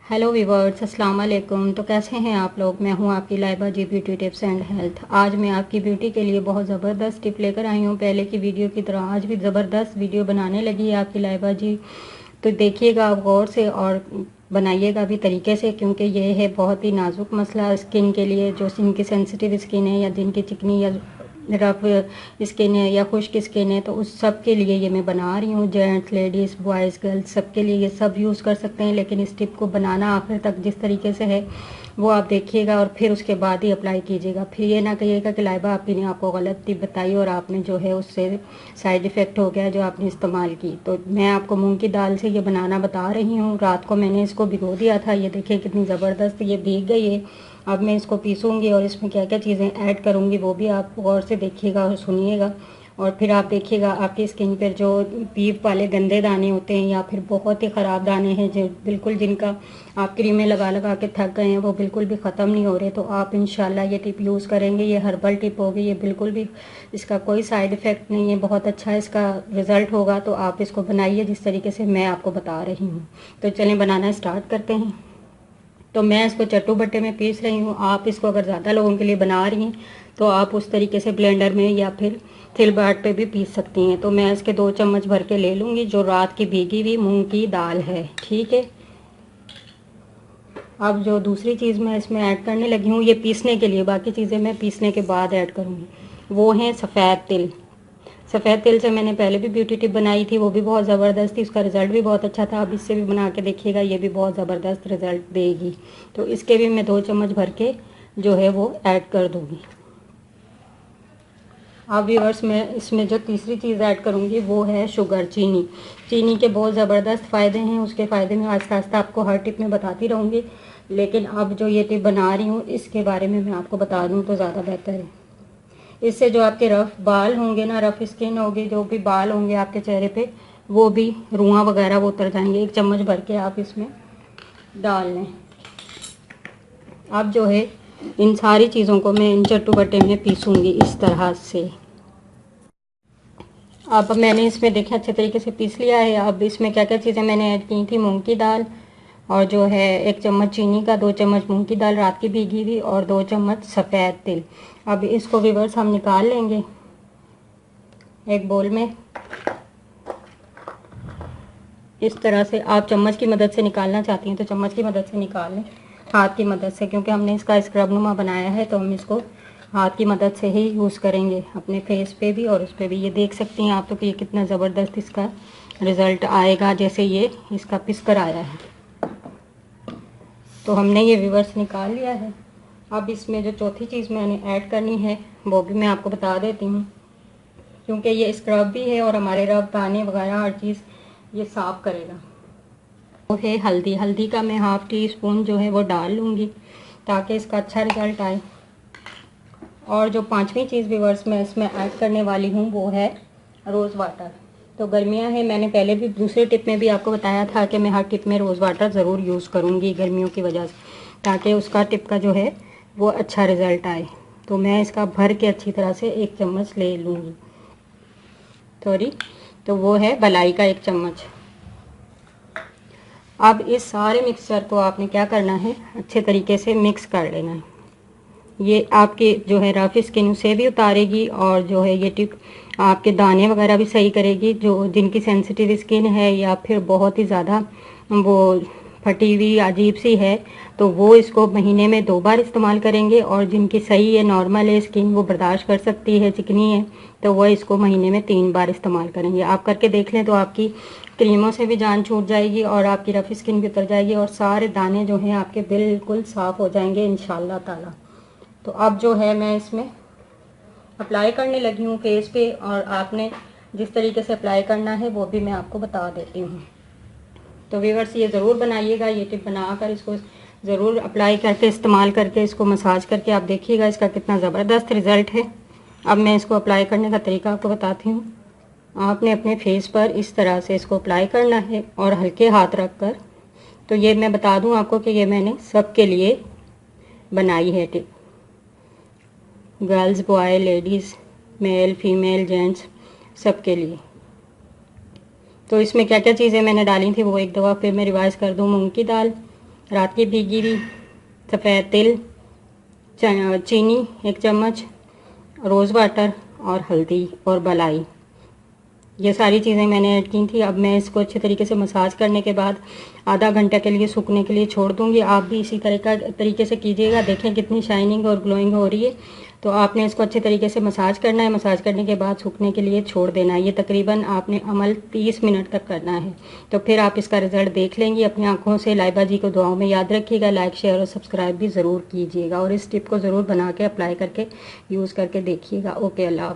Hello viewers, अस्सलाम वालेकुम। तो कैसे हैं आप लोग। मैं हूं आपकी लाइबा जी ब्यूटी टिप्स एंड हेल्थ। आज मैं आपकी ब्यूटी के लिए बहुत ज़बरदस्त टिप लेकर आई हूं। पहले की वीडियो की तरह आज भी ज़बरदस्त वीडियो बनाने लगी है आपकी लाइबा जी। तो देखिएगा आप गौर से और बनाइएगा भी तरीके से, क्योंकि ये है बहुत ही नाजुक मसला स्किन के लिए। जो जिनकी सेंसिटिव स्किन है या जिनकी चिकनी या रफ स्किन है या खुश्क स्किन है, तो उस सब के लिए ये मैं बना रही हूँ। जेंट्स, लेडीज़, बॉयज़, गर्ल्स सब के लिए ये सब यूज़ कर सकते हैं। लेकिन इस टिप को बनाना आखिर तक जिस तरीके से है वो आप देखिएगा और फिर उसके बाद ही अप्लाई कीजिएगा। फिर ये ना कहिएगा कि लाइबा आपी ने आपको गलत टिप बताई और आपने जो है उससे साइड इफ़ेक्ट हो गया जो आपने इस्तेमाल की। तो मैं आपको मूंग की दाल से ये बनाना बता रही हूँ। रात को मैंने इसको भिगो दिया था। ये देखिए कितनी ज़बरदस्त ये भीग गई है। अब मैं इसको पीसूँगी और इसमें क्या क्या चीज़ें ऐड करूँगी वो भी आप गौर से देखिएगा और सुनिएगा। और फिर आप देखिएगा आपकी स्किन पर जो पीप वाले गंदे दाने होते हैं या फिर बहुत ही ख़राब दाने हैं जो बिल्कुल जिनका आप क्रीमें लगा लगा के थक गए हैं, वो बिल्कुल भी ख़त्म नहीं हो रहे, तो आप इंशाल्लाह ये टिप यूज़ करेंगे। ये हर्बल टिप होगी, ये बिल्कुल भी इसका कोई साइड इफ़ेक्ट नहीं है, बहुत अच्छा इसका रिज़ल्ट होगा। तो आप इसको बनाइए जिस तरीके से मैं आपको बता रही हूँ। तो चलें बनाना स्टार्ट करते हैं। तो मैं इसको चट्टू बट्टे में पीस रही हूँ। आप इसको अगर ज़्यादा लोगों के लिए बना रही हैं तो आप उस तरीके से ब्लेंडर में या फिर सिलबाट पे भी पीस सकती हैं। तो मैं इसके 2 चम्मच भर के ले लूँगी, जो रात की भीगी हुई मूंग की दाल है। ठीक है। अब जो दूसरी चीज़ मैं इसमें ऐड करने लगी हूँ, ये पीसने के लिए, बाकी चीज़ें मैं पीसने के बाद ऐड करूँगी, वो हैं सफ़ेद तिल। सफ़ेद तिल से मैंने पहले भी ब्यूटी टिप बनाई थी, वो भी बहुत ज़बरदस्त थी, उसका रिज़ल्ट भी बहुत अच्छा था। अब इससे भी बना के देखिएगा, ये भी बहुत ज़बरदस्त रिज़ल्ट देगी। तो इसके भी मैं 2 चम्मच भर के जो है वो ऐड कर दूँगी। अब व्यूअर्स मैं इसमें जो तीसरी चीज़ ऐड करूँगी वो है शुगर, चीनी। चीनी के बहुत ज़बरदस्त फ़ायदे हैं। उसके फ़ायदे में आस्ता आस्ता आपको हर टिप में बताती रहूँगी, लेकिन अब जो ये टिप बना रही हूँ इसके बारे में मैं आपको बता दूँ तो ज़्यादा बेहतर है। इससे जो आपके रफ बाल होंगे ना, रफ स्किन होगी, जो भी बाल होंगे आपके चेहरे पे, वो भी रुआं वगैरह वो उतर जाएंगे। 1 चम्मच भर के आप इसमें डाल लें। अब जो है इन सारी चीज़ों को मैं इन चट्टू बट्टे में पीसूँगी इस तरह से। अब मैंने इसमें देखें अच्छे तरीके से पीस लिया है। अब इसमें क्या क्या चीज़ें मैंने ऐड की थी, मूंग की दाल और जो है 1 चम्मच चीनी का, 2 चम्मच मूंग की दाल रात की भीगी हुई और 2 चम्मच सफ़ेद तिल। अब इसको रिवर्स हम निकाल लेंगे एक बोल में। इस तरह से आप चम्मच की मदद से निकालना चाहती हैं तो चम्मच की मदद से निकाल लें, हाथ की मदद से, क्योंकि हमने इसका स्क्रब नुमा बनाया है तो हम इसको हाथ की मदद से ही यूज़ करेंगे अपने फेस पे भी और उस पर भी। ये देख सकती हैं आप तो कि ये कितना ज़बरदस्त इसका रिज़ल्ट आएगा, जैसे ये इसका पिस कर आया है। तो हमने ये रिवर्स निकाल लिया है। अब इसमें जो चौथी चीज़ मैंने ऐड करनी है वो भी मैं आपको बता देती हूँ, क्योंकि ये स्क्रब भी है और हमारे रफ दाने वगैरह हर चीज़ ये साफ़ करेगा। वो है हल्दी। हल्दी का मैं ½ टी स्पून जो है वो डाल लूँगी ताकि इसका अच्छा रिज़ल्ट आए। और जो 5वीं चीज़ व्यूअर्स मैं इसमें ऐड करने वाली हूँ वो है रोज़ वाटर। तो गर्मियाँ हैं, मैंने पहले भी दूसरे टिप में भी आपको बताया था कि मैं हर टिप में रोज़ वाटर ज़रूर यूज़ करूँगी गर्मियों की वजह से, ताकि उसका टिप का जो है वो अच्छा रिज़ल्ट आए। तो मैं इसका भर के अच्छी तरह से 1 चम्मच ले लूँगी, सॉरी, तो वो है बलाई का 1 चम्मच। अब इस सारे मिक्सचर को आपने क्या करना है, अच्छे तरीके से मिक्स कर लेना है। ये आपके जो है रफ स्किन से भी उतारेगी और जो है ये टिप आपके दाने वगैरह भी सही करेगी। जो जिनकी सेंसिटिव स्किन है या फिर बहुत ही ज़्यादा वो फटी हुई अजीब सी है, तो वो इसको महीने में 2 बार इस्तेमाल करेंगे। और जिनकी सही है, नॉर्मल है स्किन, वो बर्दाश्त कर सकती है, चिकनी है, तो वह इसको महीने में 3 बार इस्तेमाल करेंगे। आप करके देख लें तो आपकी क्रीमों से भी जान छूट जाएगी और आपकी रफ स्किन भी उतर जाएगी और सारे दाने जो हैं आपके बिल्कुल साफ़ हो जाएंगे इंशाल्लाह ताला। तो अब जो है मैं इसमें अप्लाई करने लगी हूँ फेस पे, और आपने जिस तरीके से अप्लाई करना है वो भी मैं आपको बता देती हूँ। तो व्यूअर्स ये ज़रूर बनाइएगा, ये टिप बनाकर इसको ज़रूर अप्लाई करके इस्तेमाल करके इसको मसाज करके आप देखिएगा इसका कितना ज़बरदस्त रिज़ल्ट है। अब मैं इसको अप्लाई करने का तरीका आपको बताती हूँ। आपने अपने फेस पर इस तरह से इसको अप्लाई करना है और हल्के हाथ रख कर। तो ये मैं बता दूँ आपको कि ये मैंने सबके लिए बनाई है tip, girls, boy, ladies, male, female, gents, सबके लिए। तो इसमें क्या क्या चीज़ें मैंने डाली थी वो एक दफ़ा फिर मैं रिवाइज़ कर दूँ। मूंग की दाल, रात की भीगी हुई सफ़ेद तिल, चीनी 1 चम्मच, रोज़ वाटर और हल्दी और बलाई, ये सारी चीज़ें मैंने ऐड की थी। अब मैं इसको अच्छे तरीके से मसाज करने के बाद आधा घंटा के लिए सूखने के लिए छोड़ दूँगी। आप भी इसी तरीके से कीजिएगा। देखें कितनी शाइनिंग और ग्लोइंग हो रही है। तो आपने इसको अच्छे तरीके से मसाज करना है। मसाज करने के बाद सूखने के लिए छोड़ देना है। ये तकरीबन आपने अमल 30 मिनट तक करना है। तो फिर आप इसका रिज़ल्ट देख लेंगी अपनी आँखों से। लाइबा जी को दुआओं में याद रखिएगा। लाइक, शेयर और सब्सक्राइब भी ज़रूर कीजिएगा और इस टिप को ज़रूर बना के अप्लाई करके यूज़ करके देखिएगा। ओके, अल्लाह हाफ़िज़।